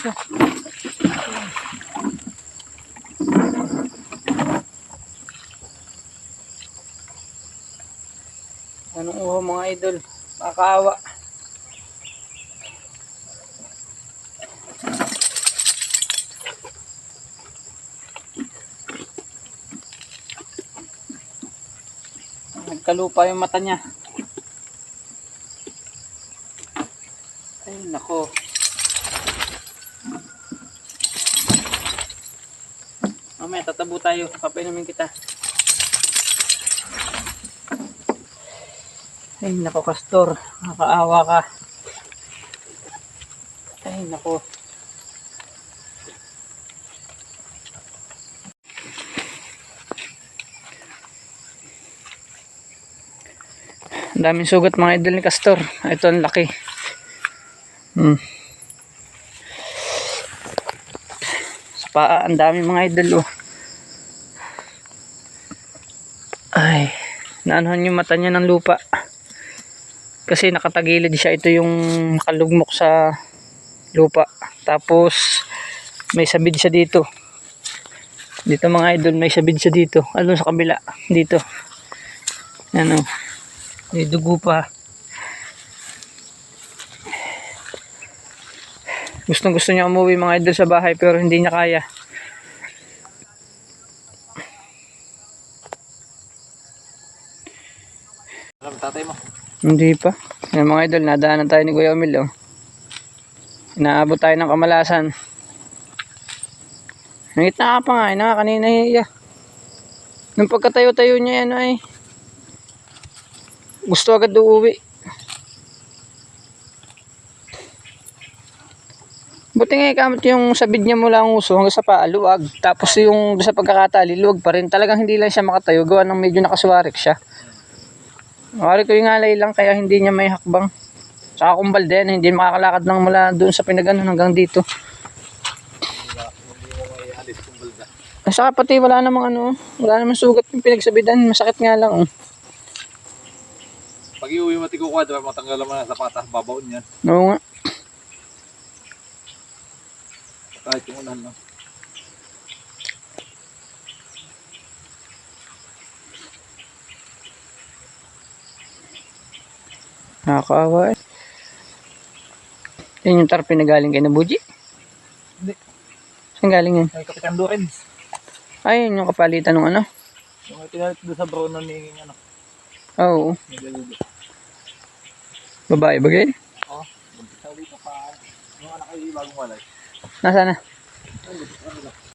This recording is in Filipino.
dito. Anong uho mga idol? Makakaawa. Nagkalupa yung mata niya. Ay nako. Mamaya tatabo tayo. Papainumin kita. Ay nako Castor. Nakakaawa ka. Ay nako. Ang daming sugat mga idol ni Castor. Ito ang laki. Sa paa, ang daming mga idol. Oh. Ay, naanohan yung mata niya ng lupa. Kasi nakatagilid siya. Ito yung nakalugmok sa lupa. Tapos, may sabid siya dito. Dito mga idol, may sabid siya dito. Ano sa kabila? Dito. Ano? May dugo pa. Gustong gusto niya umuwi mga idol sa bahay pero hindi niya kaya. Alam tatay mo? Hindi pa. Yung mga idol, nadaanan tayo ni Kuya Omil. Oh. Inaabot tayo ng Kamalasan. Nangitna ka pa nga. Ina kanina hiya. Nung pagkatayo-tayo niya yan ay gusto agad uuwi. Buti nga ikamot yung sabid niya mula ang uso hanggang sa paa, luwag. Tapos yung sa pagkakatali, luwag pa rin. Talagang hindi lang siya makatayo. Gawa ng medyo nakaswarik siya. Makari ko yung alay lang kaya hindi niya may hakbang. Saka kumbal din, hindi makakalakad lang mula doon sa pinagano hanggang dito. Hindi mo may alis kumbal da. Saka pati wala namang wala namang sugat yung pinagsabidan. Masakit nga lang. Oh. Pag iuwi mo tikukuha, diba matanggal mo na sa patas, babaon yan. Oo nga. Kahit yung unan lang. Nakakaawa eh. Yan yung tarpe na galing kay Nabuji? Hindi. Saan galing yan? Ay, Kapitan Lorenz. Ay, yun yung kapalitan ng ano? Yung pinalit doon sa Bruno ni ano. Oo. Naglalili. Babae bagay? Oo. Buntis na dito pa. Yung anak ay bagong walay. Nasaan na? Ay, buntis na nila.